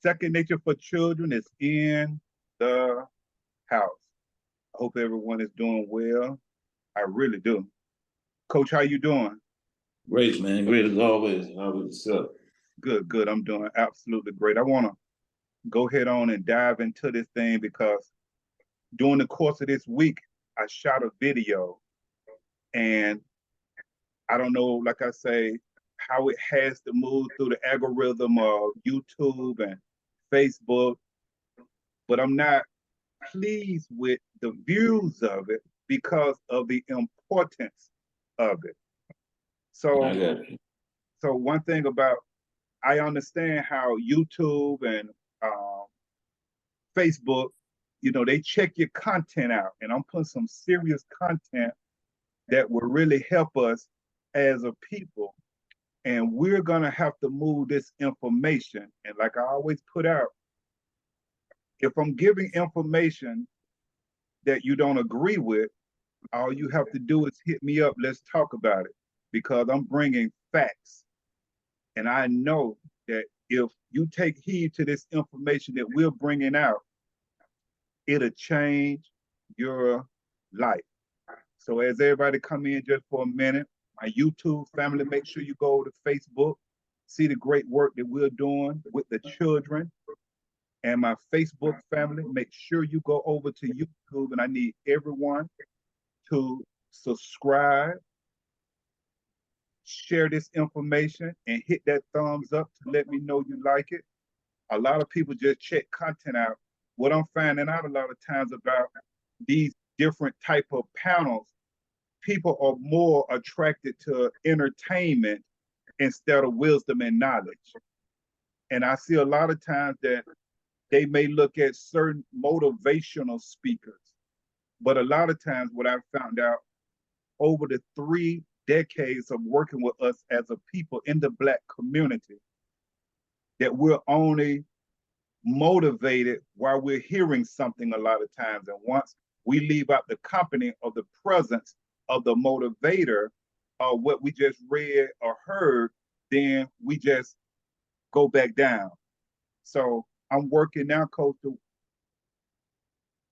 Second Nature for Children is in the house. I hope everyone is doing well. I really do. Coach, how you doing? Great, man. Great as always. How about yourself? Good, good. I'm doing absolutely great. I want to go ahead on and dive into this thing because during the course of this week, I shot a video, and I don't know, like I say, how it has to move through the algorithm of YouTube and Facebook, but I'm not pleased with the views of it because of the importance of it. I So, got you. so one thing about I understand how YouTube and um, Facebook, they check your content out, and I'm putting some serious content that will really help us as a people. And we're gonna have to move this information. And like I always put out, if I'm giving information that you don't agree with, all you have to do is hit me up. Let's talk about it because I'm bringing facts. And I know that if you take heed to this information that we're bringing out, it'll change your life. So as everybody come in just for a minute, my YouTube family, make sure you go to Facebook, see the great work that we're doing with the children. And my Facebook family, make sure you go over to YouTube, and I need everyone to subscribe, share this information, and hit that thumbs up to let me know you like it. A lot of people just check content out. What I'm finding out a lot of times about these different type of panels, people are more attracted to entertainment instead of wisdom and knowledge. And I see a lot of times that they may look at certain motivational speakers, but a lot of times what I've found out over the 3 decades of working with us as a people in the Black community, that we're only motivated while we're hearing something a lot of times. And once we leave out the company of the presence of the motivator of what we just read or heard, then we just go back down. So I'm working now, Coach, to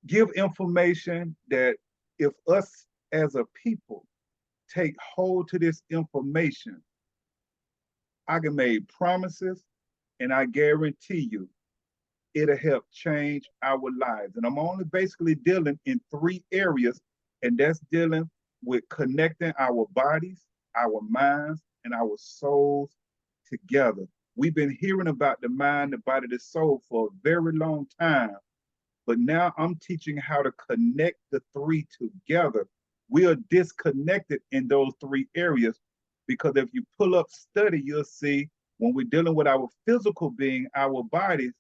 give information that if us as a people take hold to this information, I can make promises, and I guarantee you it'll help change our lives. And I'm only basically dealing in 3 areas, and that's dealing with connecting our bodies, our minds, and our souls together. We've been hearing about the mind, the body, the soul for a very long time, but now I'm teaching how to connect the 3 together. We are disconnected in those 3 areas because if you pull up study, you'll see when we're dealing with our physical being, our bodies,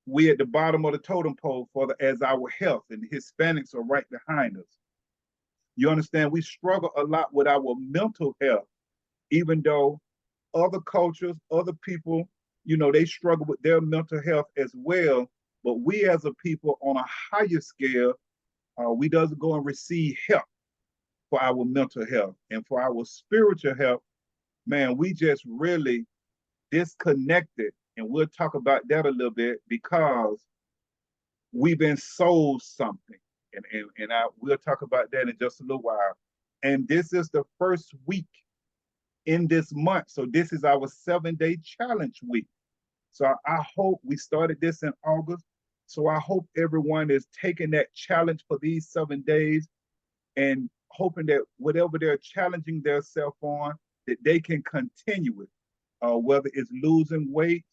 we at the bottom of the totem pole as our health, and the Hispanics are right behind us. You understand? We struggle a lot with our mental health, even though other cultures, other people, they struggle with their mental health as well. But we as a people on a higher scale, we doesn't go and receive help for our mental health and for our spiritual health. Man, we just really disconnected. And we'll talk about that a little bit because we've been sold something. We'll talk about that in just a little while. And this is the first week in this month. So this is our 7-day challenge week. So I hope we started this in August. So I hope everyone is taking that challenge for these 7 days and hoping that whatever they're challenging themselves on, that they can continue it. Whether it's losing weight,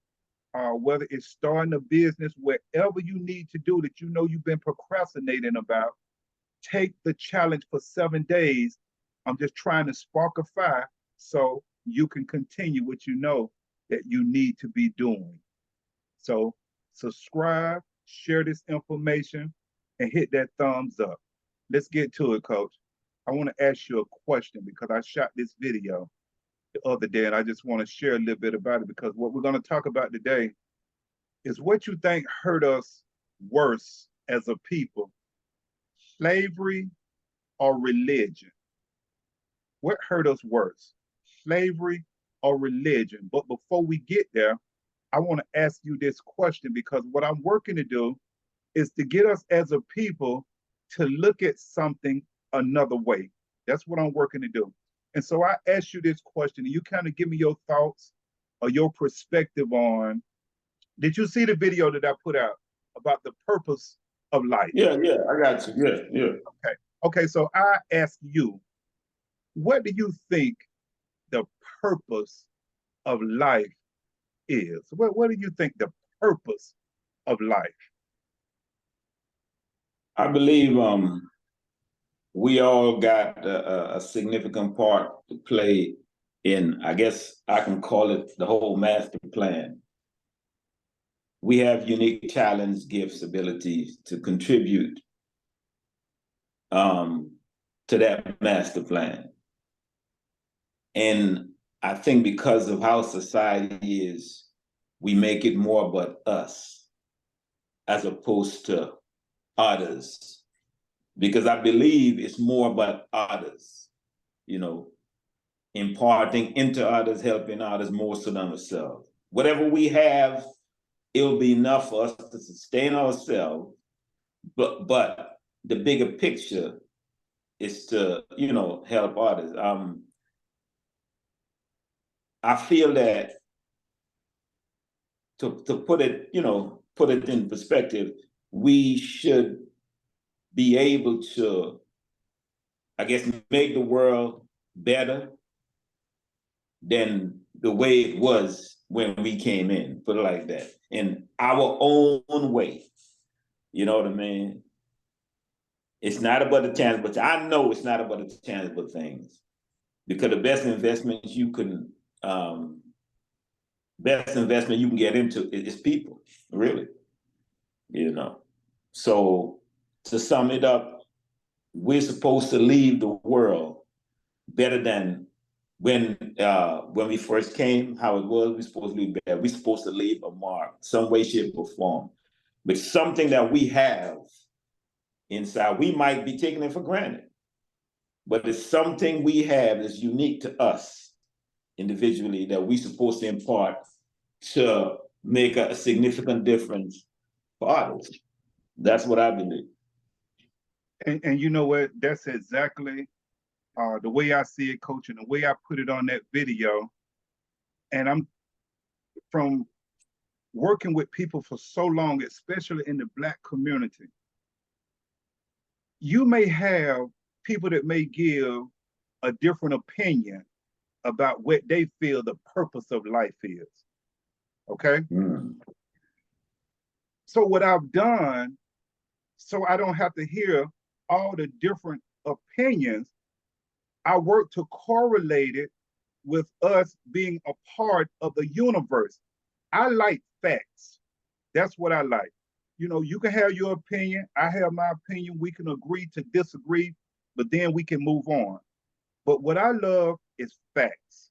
whether it's starting a business, whatever you need to do that you've been procrastinating about, take the challenge for 7 days. I'm just trying to spark a fire so you can continue what you know that you need to be doing. So subscribe, share this information, and hit that thumbs up. Let's get to it, Coach. I want to ask you a question because I shot this video the other day, and I just want to share a little bit about it because what we're going to talk about today is what you think hurt us worse as a people, slavery or religion? What hurt us worse, slavery or religion? But before we get there, I want to ask you this question because what I'm working to do is to get us as a people to look at something another way. That's what I'm working to do. And so I ask you this question, and you kind of give me your thoughts or your perspective on, did you see the video that I put out about the purpose of life? Yeah, I got you. Yeah. Okay. Okay, so I ask you, what do you think the purpose of life is? What do you think the purpose of life? I believe we all got a significant part to play in, I guess I can call it the whole master plan. We have unique talents, gifts, abilities to contribute to that master plan. And I think because of how society is, we make it more about us as opposed to others. Because I believe it's more about others, imparting into others, helping others more so than ourselves. Whatever we have, it'll be enough for us to sustain ourselves. But the bigger picture is to, help others. I feel that to put it, put it in perspective, we should be able to, I guess, make the world better than the way it was when we came in, put it like that, in our own way. You know what I mean? It's not about the tangible. I know it's not about the tangible things, because the best investment you can get into is people, really. So to sum it up, we're supposed to leave the world better than when we first came, how it was. We're supposed to leave better. We're supposed to leave a mark, some way, shape, or form, but something that we have inside. We might be taking it for granted, but it's something we have that's unique to us individually that we're supposed to impart to make a significant difference for others. That's what I believe. And you know what? That's exactly the way I see it, Coach, and the way I put it on that video. And I'm from working with people for so long, especially in the Black community. You may have people that may give a different opinion about what they feel the purpose of life is. Okay? Mm. So what I've done, so I don't have to hear all the different opinions, I work to correlate it with us being a part of the universe. I like facts. That's what I like. You can have your opinion. I have my opinion. We can agree to disagree, but then we can move on. But what I love is facts.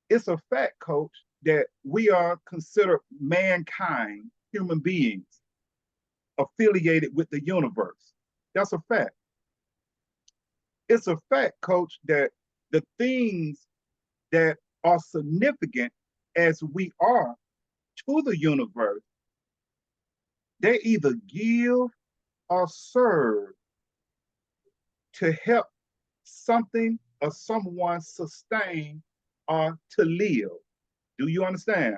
It's a fact, Coach, that we are considered mankind, human beings, affiliated with the universe. That's a fact. It's a fact, Coach, that the things that are significant as we are to the universe, they either give or serve to help something or someone sustain or to live. Do you understand?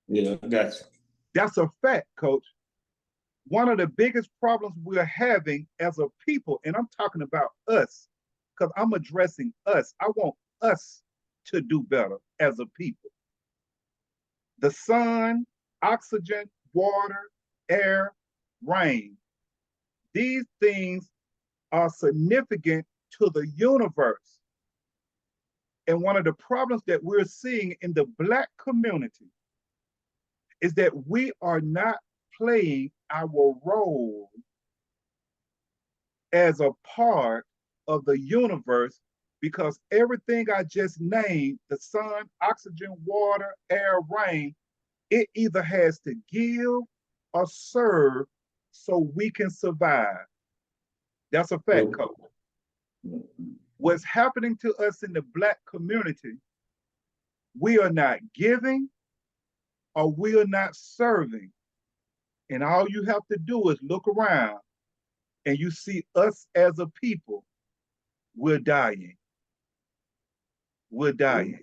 Yeah, I got you. That's a fact, Coach. One of the biggest problems we're having as a people, and I'm talking about us, because I'm addressing us. I want us to do better as a people. The sun, oxygen, water, air, rain, these things are significant to the universe. And one of the problems that we're seeing in the Black community is that we are not playing our role as a part of the universe, because everything I just named, the sun, oxygen, water, air, rain, it either has to give or serve so we can survive. That's a fact, Coach. What's happening to us in the Black community, we are not giving or we're not serving. And all you have to do is look around and you see us as a people, we're dying. We're dying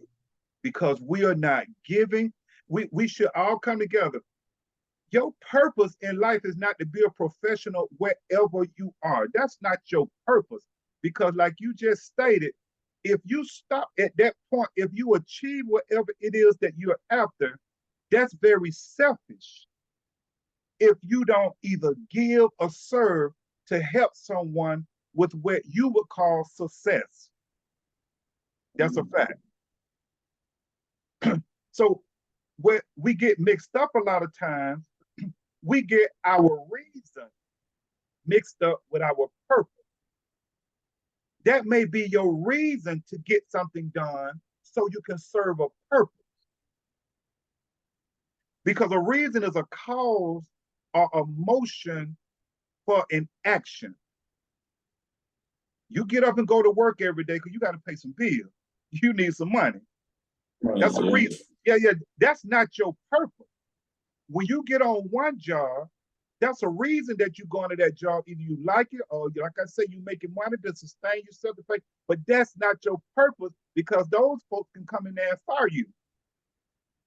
because we are not giving. We should all come together. Your purpose in life is not to be a professional wherever you are. That's not your purpose. Because, like you just stated, if you stop at that point, if you achieve whatever it is that you're after, that's very selfish. If you don't either give or serve to help someone with what you would call success, that's a fact. So, what we get mixed up a lot of times, we get our reason mixed up with our purpose. That may be your reason to get something done so you can serve a purpose. Because a reason is a cause or a motion for an action. You get up and go to work every day because you got to pay some bills. You need some money. That's a reason. Yeah, that's not your purpose. When you get on one job, that's a reason that you're going to that job. Either you like it or, like I say, you making money to sustain yourself to pay. But that's not your purpose because those folks can come in there and fire you.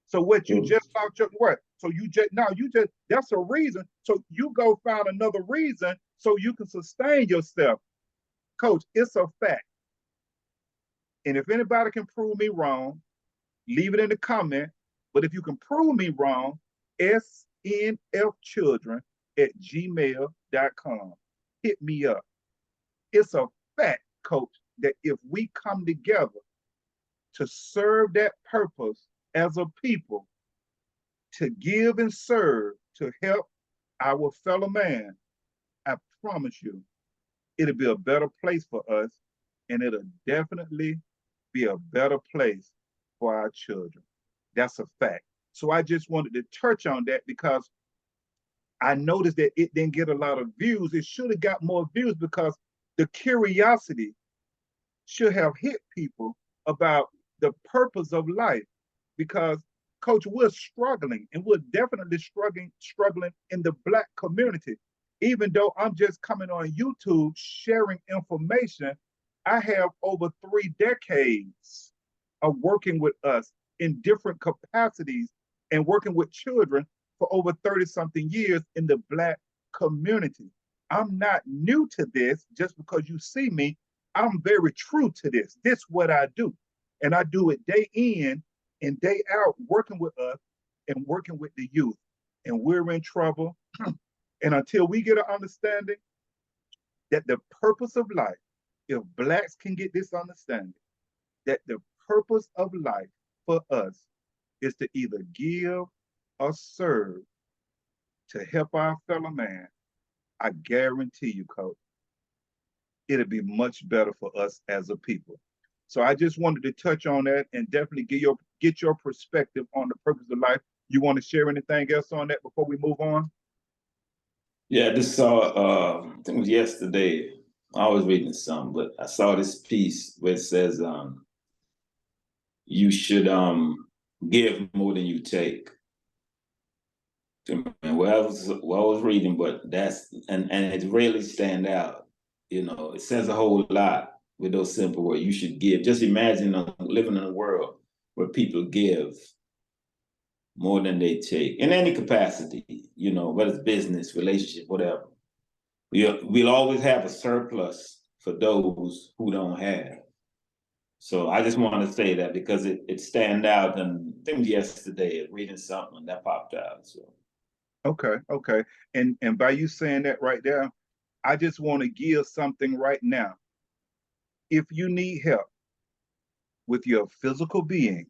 So what you just thought your what? So you just that's a reason. So you go find another reason so you can sustain yourself. Coach, it's a fact. And if anybody can prove me wrong, leave it in the comment. But if you can prove me wrong, snfchildren@gmail.com. Hit me up. It's a fact, coach, that if we come together to serve that purpose as a people, to give and serve, to help our fellow man, I promise you, it'll be a better place for us, and it'll definitely be a better place for our children. That's a fact. So I just wanted to touch on that because I noticed that it didn't get a lot of views. It should have got more views because the curiosity should have hit people about the purpose of life. Because, Coach, we're struggling, and we're definitely struggling in the Black community. Even though I'm just coming on YouTube sharing information, I have over 3 decades of working with us in different capacities and working with children for over 30-something years in the Black community. I'm not new to this just because you see me. I'm very true to this. This is what I do. And I do it day in and day out, working with us and working with the youth. And we're in trouble. And until we get an understanding that the purpose of life, if Blacks can get this understanding, that the purpose of life for us is to either give or serve to help our fellow man, I guarantee you, Coach, it'll be much better for us as a people. So I just wanted to touch on that and definitely get your perspective on the purpose of life. You want to share anything else on that before we move on? Yeah, I just saw, I think it was yesterday. I was reading something, but I saw this piece where it says you should give more than you take. And what I was reading, but and it really stand out. You know, it says a whole lot with those simple words. You should give. Just imagine living in a world where people give more than they take in any capacity, you know, whether it's business, relationship, whatever. We'll always have a surplus for those who don't have. So I just want to say that because it stand out, and I think yesterday reading something that popped out. So Okay. And by you saying that right there, I just want to give something right now. If you need help with your physical being,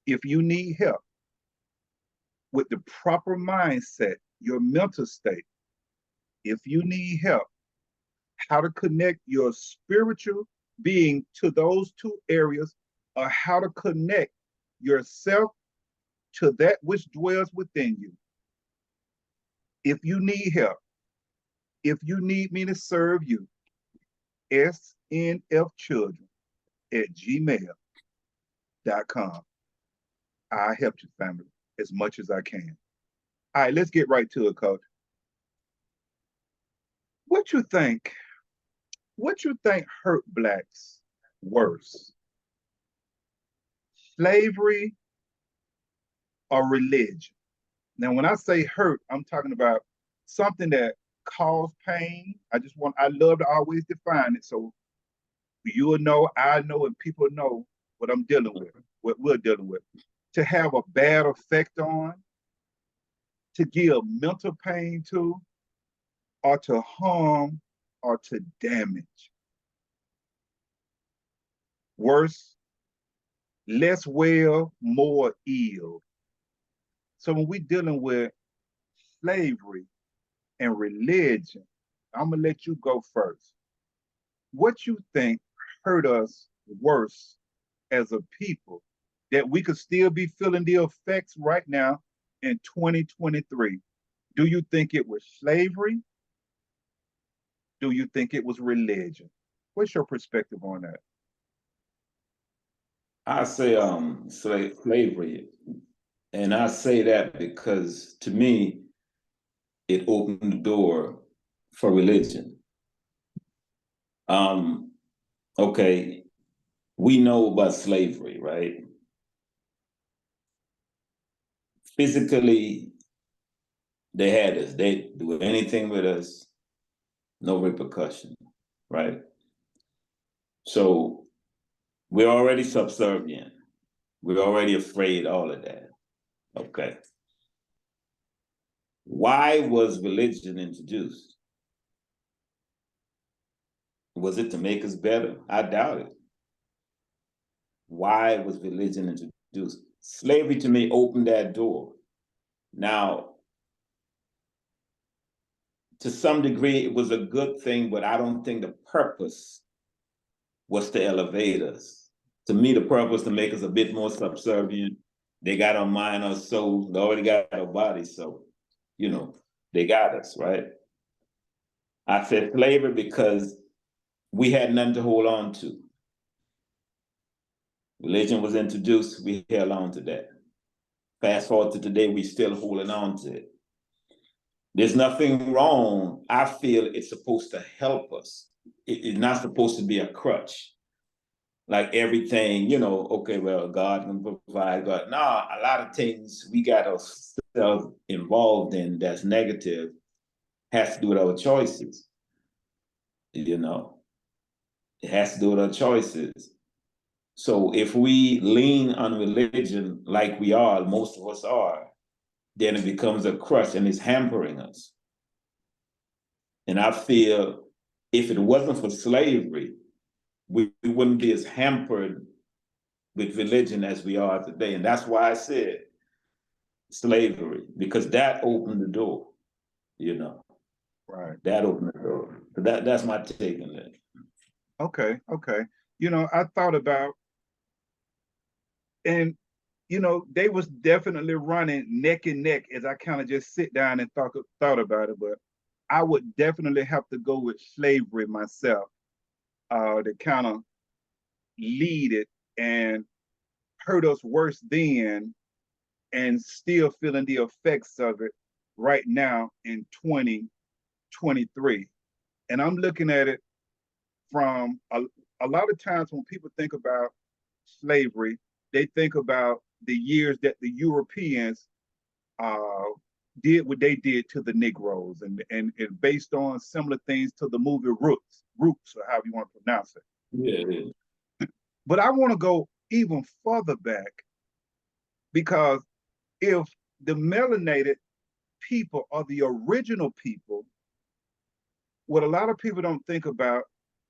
if you need help with the proper mindset, your mental state, if you need help, how to connect your spiritual being to those 2 areas, or how to connect yourself to that which dwells within you. If you need help, if you need me to serve you, snfchildren@gmail.com. I help you, family. as much as I can. All right, let's get right to it, Coach. What you think? What you think hurt blacks worse, slavery or religion? Now, when I say hurt, I'm talking about something that caused pain. I love to always define it so you will know, I know, and people know what I'm dealing with, what we're dealing with. To have a bad effect on, to give mental pain to, or to harm, or to damage. Worse, less well, more ill. So when we're dealing with slavery and religion, I'm gonna let you go first. What you think hurt us worse as a people that we could still be feeling the effects right now in 2023? Do you think it was slavery? Do you think it was religion? What's your perspective on that? I say slavery. And I say that because to me, it opened the door for religion. Okay, we know about slavery, right? Physically, they had us. They do anything with us, no repercussion, right? So we're already subservient. We're already afraid, all of that. Okay. Why was religion introduced? Was it to make us better? I doubt it. Why was religion introduced? Slavery to me opened that door. Now, to some degree, it was a good thing, but I don't think the purpose was to elevate us. To me, the purpose to make us a bit more subservient. They got our mind, our soul. They already got our body, so they got us, right? I said slavery because we had nothing to hold on to. Religion was introduced, we held on to that. Fast forward to today, we still holding on to it. There's nothing wrong. I feel it's supposed to help us. It's not supposed to be a crutch. Like everything, okay, well, God can provide. God, nah, a lot of things we got ourselves involved in that's negative has to do with our choices. It has to do with our choices. So if we lean on religion like we are, most of us are, then it becomes a crutch and it's hampering us. And I feel if it wasn't for slavery, we wouldn't be as hampered with religion as we are today. And that's why I said slavery, because that opened the door, Right. That opened the door. That's my take on that. Okay. I thought about, and they was definitely running neck and neck as I kind of just sit down and thought about it. But I would definitely have to go with slavery myself, to kind of lead it and hurt us worse then, and still feeling the effects of it right now in 2023. And I'm looking at it from a lot of times when people think about slavery, they think about the years that the Europeans did what they did to the Negroes, and based on similar things to the movie Roots, or however you want to pronounce it. Yeah. But I want to go even further back, because if the melanated people are the original people, what a lot of people don't think about,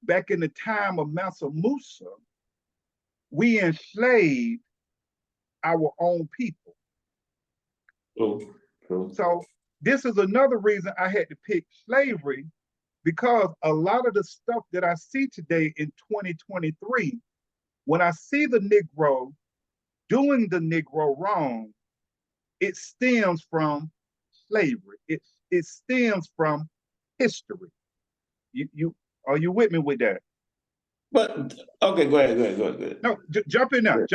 back in the time of Mansa Musa, we enslaved our own people. True. So this is another reason I had to pick slavery, because a lot of the stuff that I see today in 2023, when I see the Negro doing the Negro wrong, it stems from slavery. It stems from history. You are you with me with that? But okay, go ahead. No, jump in now.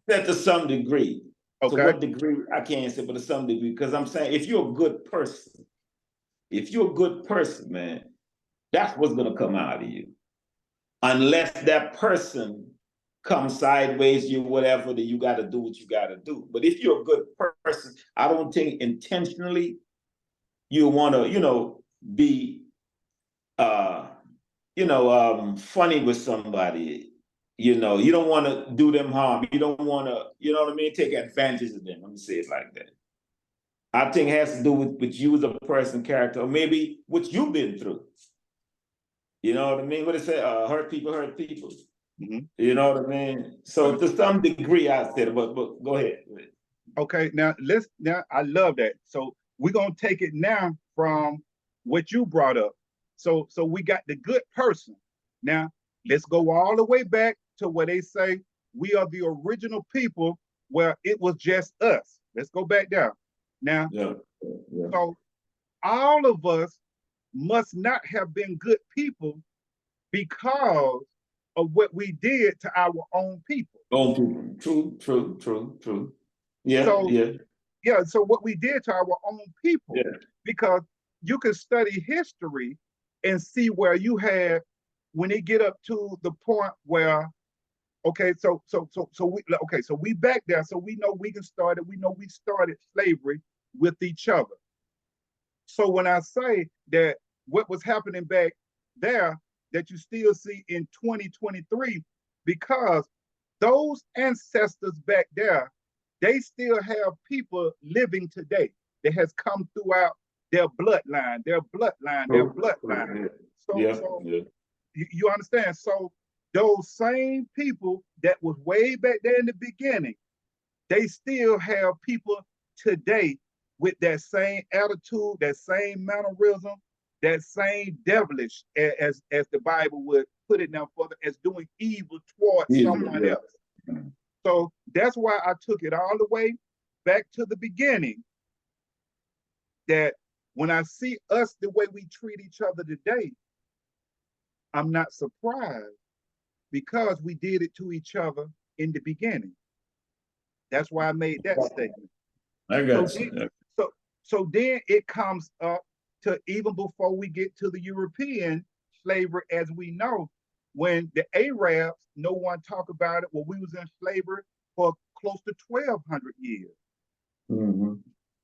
That to some degree. To Okay. what degree, I can't say, but to some degree, because I'm saying if you're a good person, man, that's what's gonna come out of you. Unless that person comes sideways, you whatever, then you gotta do what you gotta do. But if you're a good person, I don't think intentionally you wanna, be funny with somebody. You don't want to do them harm. You don't want to, what I mean, take advantage of them. Let me say it like that. I think it has to do with you as a person, character, or maybe what you've been through. You know what I mean? What they say, hurt people hurt people. Mm-hmm. You know what I mean? So to some degree, I said it, but go ahead. Okay, now I love that. So we're gonna take it now from what you brought up. So we got the good person. Now let's go all the way back to where they say we are the original people where it was just us. Let's go back down. Now, Yeah. so all of us must not have been good people because of what we did to our own people. Own people. True. Yeah, So yeah. yeah, so what we did to our own people, Yeah. because you can study history and see where you had when they get up to the point where so we back there, so we know we started slavery with each other. So when I say that what was happening back there that you still see in 2023, because those ancestors back there, they still have people living today that has come throughout their bloodline. So, Yeah. so Yeah. you understand? So those same people that was way back there in the beginning, they still have people today with that same attitude, that same mannerism, that same devilish, as the Bible would put it now further, as doing evil towards someone else. So that's why I took it all the way back to the beginning. That when I see us the way we treat each other today, I'm not surprised because we did it to each other in the beginning. That's why I made that statement. I So got then, you. so then it comes up to even before we get to the European slavery as we know, when the Arabs, no one talk about it. Well, we was in slavery for close to 1,200 years. Mm-hmm.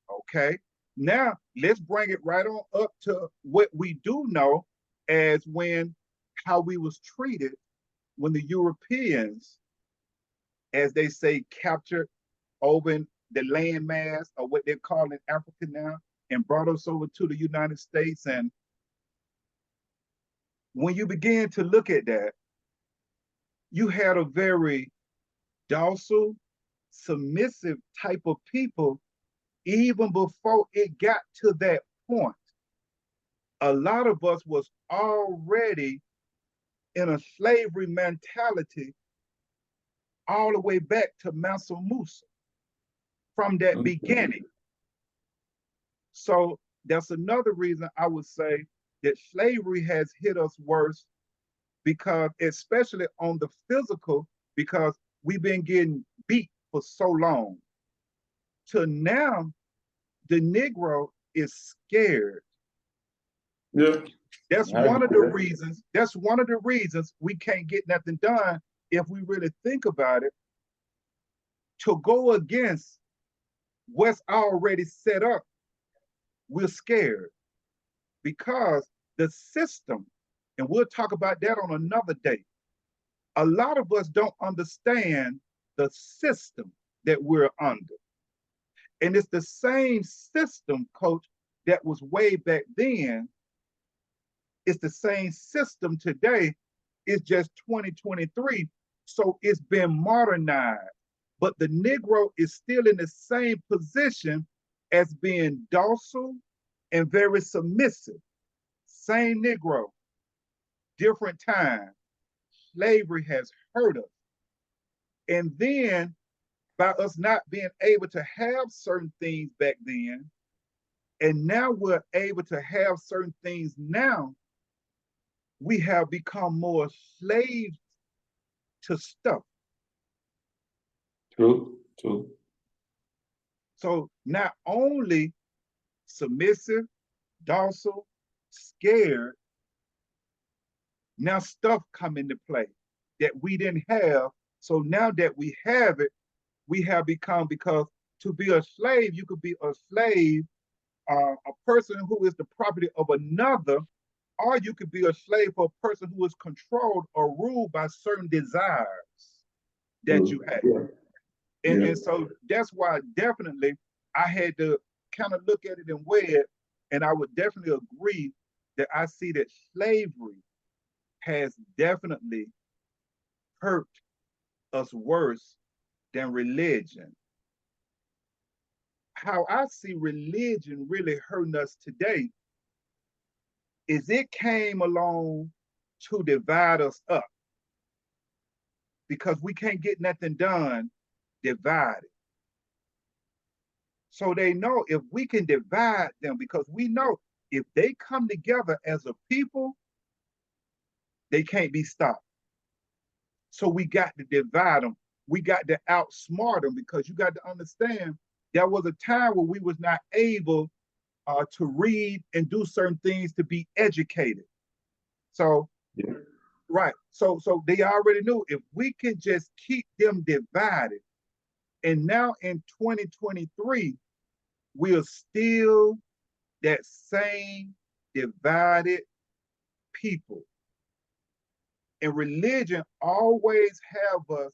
Okay. Now let's bring it right on up to what we do know as how we was treated when the Europeans, as they say, captured over in the landmass, or what they're calling Africa now, and brought us over to the United States. And when you begin to look at that, you had a very docile, submissive type of people even before it got to that point. A lot of us was already in a slavery mentality all the way back to Mansa Musa from that beginning. So that's another reason I would say that slavery has hit us worse, because especially on the physical, because we've been getting beat for so long. To now, the Negro is scared. Yeah. That's one of the reasons. That's one of the reasons we can't get nothing done if we really think about it. To go against what's already set up, we're scared because the system, and we'll talk about that on another day. A lot of us don't understand the system that we're under. And it's the same system, coach, that was way back then. It's the same system today. It's just 2023. So it's been modernized. But the Negro is still in the same position as being docile and very submissive. Same Negro, different time. Slavery has hurt us. And then by us not being able to have certain things back then, and now we're able to have certain things now, we have become more slaves to stuff. True. So not only submissive, docile, scared, now stuff come into play that we didn't have. So now that we have it, we have become, because to be a slave, you could be a slave, a person who is the property of another, or you could be a slave for a person who is controlled or ruled by certain desires that you have. And so that's why definitely I had to kind of look at it and weigh it. And I would definitely agree that I see that slavery has definitely hurt us worse than religion. How I see religion really hurting us today is it came along to divide us up, because we can't get nothing done divided. So they know if we can divide them, because we know if they come together as a people, they can't be stopped. So we got to divide them. We got to outsmart them, because you got to understand there was a time where we was not able to read and do certain things to be educated. So, right. So they already knew if we can just keep them divided. And now in 2023, we are still that same divided people. And religion always have us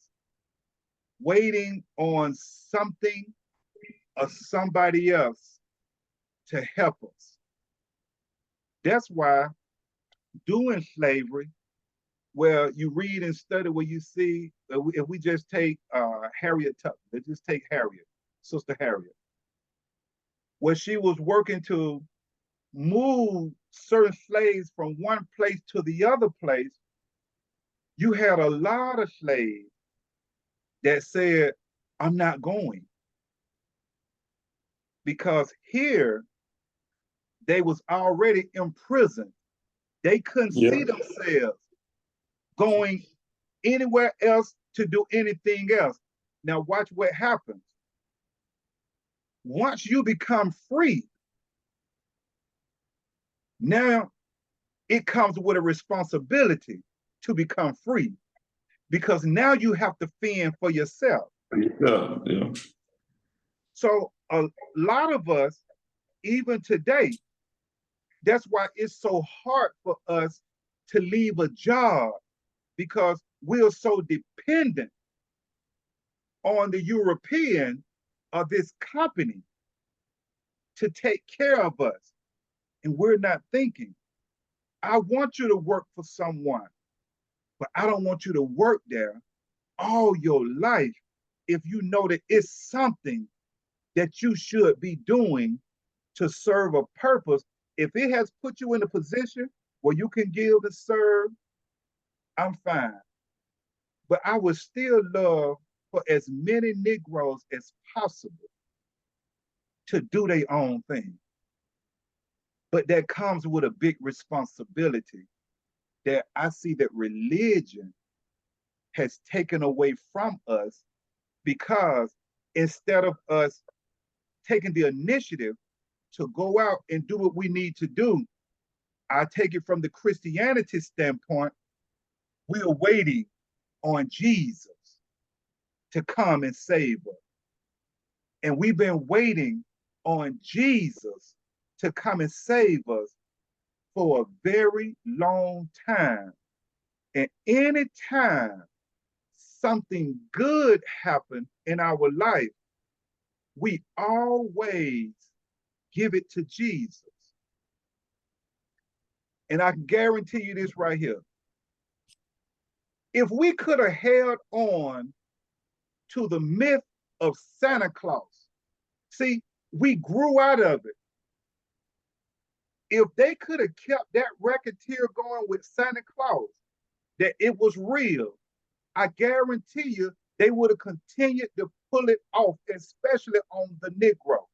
waiting on something or somebody else to help us. That's why doing slavery, where you read and study, where you see, if we just take Harriet Tubman, let's just take Harriet, Sister Harriet, where she was working to move certain slaves from one place to the other place. You had a lot of slaves that said, I'm not going. Because here, they was already imprisoned. They couldn't see themselves going anywhere else to do anything else. Now watch what happens. Once you become free, now it comes with a responsibility to become free, because now you have to fend for yourself. So a lot of us, even today, that's why it's so hard for us to leave a job, because we're so dependent on the European or this company to take care of us. And we're not thinking, I want you to work for someone, but I don't want you to work there all your life if you know that it's something that you should be doing to serve a purpose. If it has put you in a position where you can give and serve, I'm fine. But I would still love for as many Negroes as possible to do their own thing. But that comes with a big responsibility that I see that religion has taken away from us, because instead of us taking the initiative to go out and do what we need to do, I take it from the Christianity standpoint, we are waiting on Jesus to come and save us. And we've been waiting on Jesus to come and save us for a very long time. And anytime something good happened in our life, we always give it to Jesus. And I can guarantee you this right here. If we could have held on to the myth of Santa Claus, see, we grew out of it. If they could have kept that racketeer going with Santa Claus, that it was real, I guarantee you they would have continued to pull it off, especially on the Negro.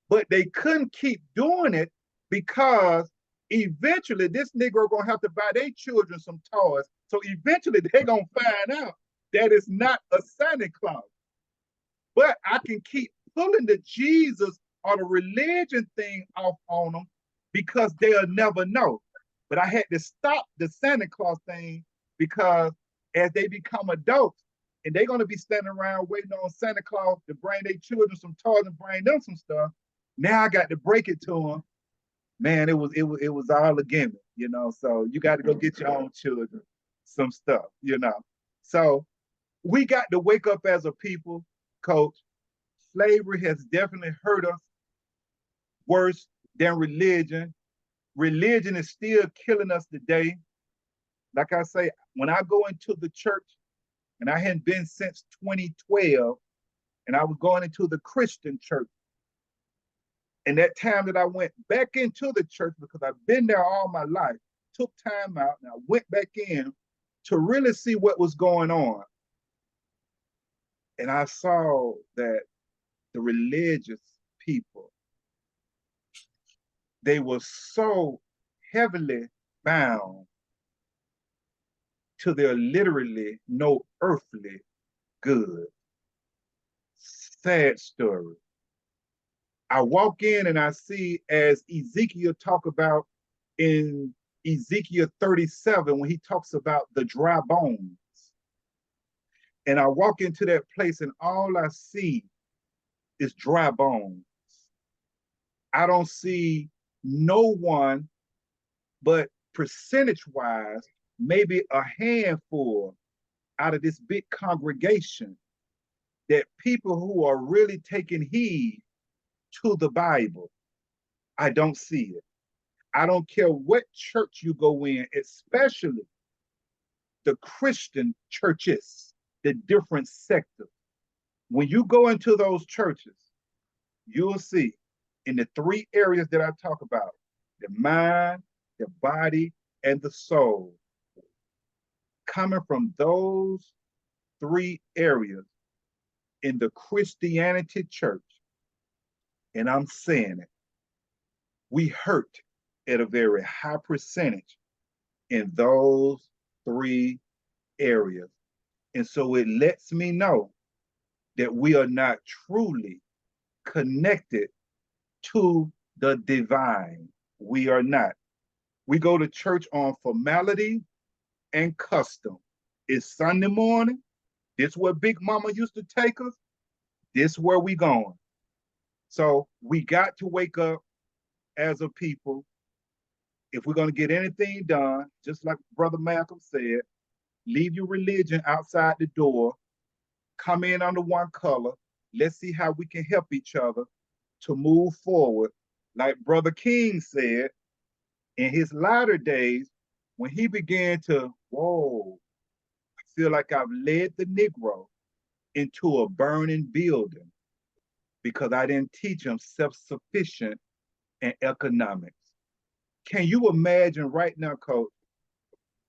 But they couldn't keep doing it, because eventually this Negro gonna have to buy their children some toys. So eventually they're gonna find out that it's not a Santa Claus. But I can keep pulling the Jesus or the religion thing off on them because they'll never know. But I had to stop the Santa Claus thing because as they become adults, and they're going to be standing around waiting on Santa Claus to bring their children some toys and bring them some stuff. Now I got to break it to them. Man, it was all a gimmick, So you got to go get your own children some stuff. So we got to wake up as a people, Coach. Slavery has definitely hurt us worse than religion. Religion is still killing us today. Like I say, when I go into the church, and I hadn't been since 2012, and I was going into the Christian church. And that time that I went back into the church, because I've been there all my life, took time out, and I went back in to really see what was going on. And I saw that the religious people, they were so heavily bound to their literally no earthly good. Sad story. I walk in and I see, as Ezekiel talk about in Ezekiel 37, when he talks about the dry bones. And I walk into that place and all I see is dry bones. I don't see no one, but percentage-wise, maybe a handful out of this big congregation, that people who are really taking heed to the Bible. I don't see it. I don't care what church you go in, especially the Christian churches, the different sectors. When you go into those churches, you'll see in the three areas that I talk about, the mind, the body, and the soul, coming from those three areas in the Christianity church, and I'm saying it, we hurt at a very high percentage in those three areas. And so it lets me know that we are not truly connected to the divine. We are not. We go to church on formality and custom. It's Sunday morning. This is where Big Mama used to take us. This is where we going. So we got to wake up as a people. If we're going to get anything done, just like Brother Malcolm said, leave your religion outside the door, come in under one color. Let's see how we can help each other to move forward. Like Brother King said, in his latter days, when he began to, whoa, I feel like I've led the Negro into a burning building because I didn't teach him self-sufficient and economics. Can you imagine right now, Coach,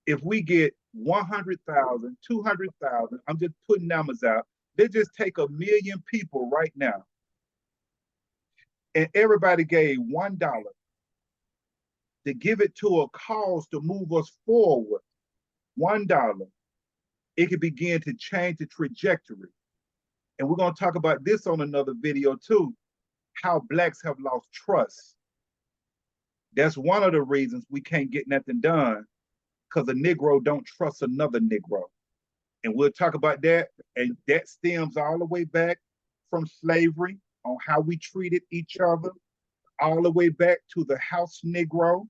if we get 100,000, 200,000, I'm just putting numbers out, they just take 1 million people right now, and everybody gave $1 to give it to a cause to move us forward, $1, it could begin to change the trajectory. And we're going to talk about this on another video too, how Blacks have lost trust. That's one of the reasons we can't get nothing done, because a Negro don't trust another Negro. And we'll talk about that. And that stems all the way back from slavery, on how we treated each other, all the way back to the house Negro,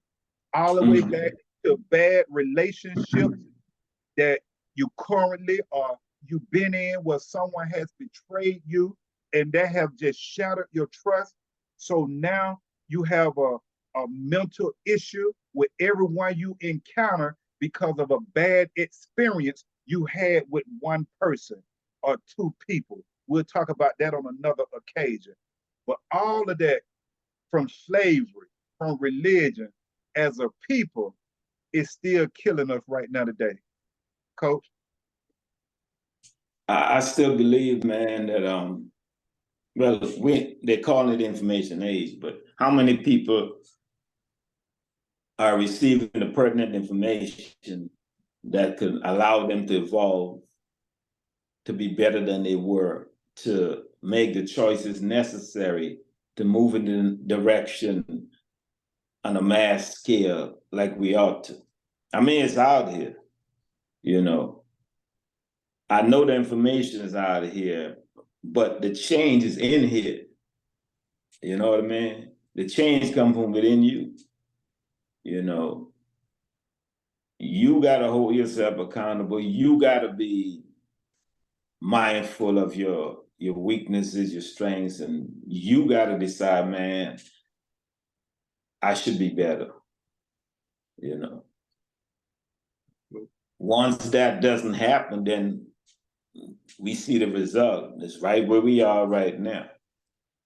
all the way back to bad relationships that you currently or you've been in, where someone has betrayed you and they have just shattered your trust. So now you have a mental issue with everyone you encounter because of a bad experience you had with one person or two people. We'll talk about that on another occasion. But all of that, from slavery, from religion, as a people, is still killing us right now today. Coach? I still believe, man, that well, they call it information age, but how many people are receiving the pertinent information that could allow them to evolve to be better than they were to make the choices necessary to move in the direction on a mass scale like we ought to. I mean, it's out here, you know. I know the information is out of here, but the change is in here. You know what I mean? The change comes from within you. You know, you got to hold yourself accountable. You got to be mindful of your weaknesses, your strengths, and you got to decide, man, I should be better. You know, once that doesn't happen, then we see the result. It's right where we are right now.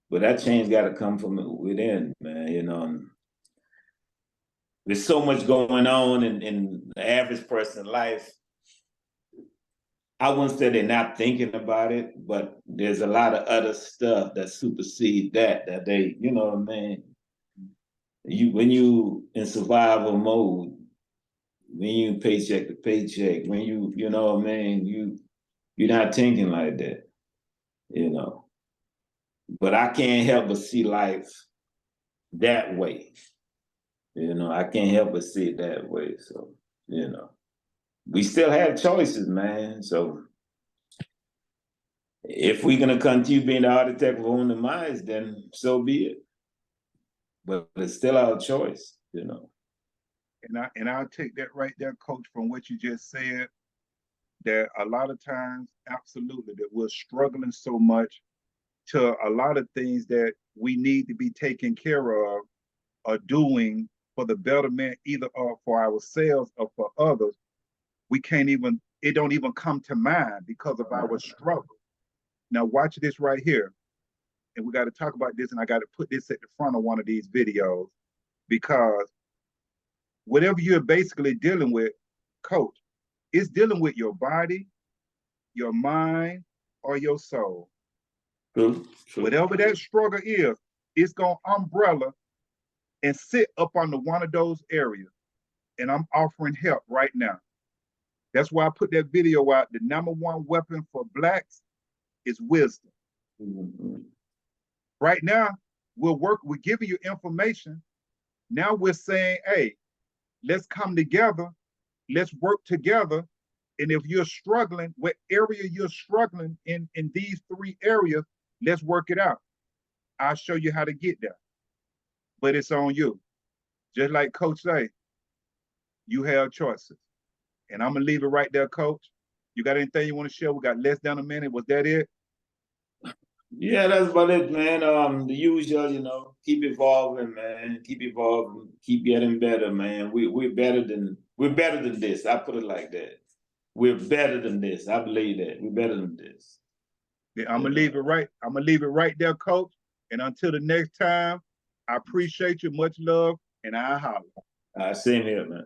But that change got to come from within, man. You know, there's so much going on in the average person's life. I wouldn't say they're not thinking about it, but there's a lot of other stuff that supersede that they, you know what I mean? When you in survival mode, when you paycheck to paycheck, when you know what I mean, you're not thinking like that, you know. But I can't help but see life that way. You know, I can't help but see it that way. So, you know, we still have choices, man. So if we're gonna continue being the architect of our own demise, then so be it. But it's still our choice, you know. And I'll take that right there, Coach, from what you just said, that a lot of times, absolutely, that we're struggling so much to a lot of things that we need to be taken care of or doing for the betterment, either for ourselves or for others. We can't even, it don't even come to mind because of our struggle. Now watch this right here. And we got to talk about this, and I got to put this at the front of one of these videos, because whatever you're basically dealing with, Coach, it's dealing with your body, your mind, or your soul. True. Whatever that struggle is, it's going to umbrella and sit up under one of those areas. And I'm offering help right now. That's why I put that video out. The number one weapon for Blacks is wisdom. Mm-hmm. Right now, we're giving you information. Now we're saying, hey, let's come together. Let's work together. And if you're struggling, what area you're struggling in these three areas, let's work it out. I'll show you how to get there. But it's on you. Just like Coach say, you have choices. And I'm gonna leave it right there, Coach. You got anything you want to share? We got less than a minute. Was that it? Yeah, that's about it, man. The usual, you know, keep evolving, man. Keep evolving, keep getting better, man. We're better than this. I put it like that. We're better than this. I believe that. We're better than this. Yeah, I'm gonna leave it right. I'm gonna leave it right there, Coach. And until the next time, I appreciate you. Much love, and I holler. Same here, man.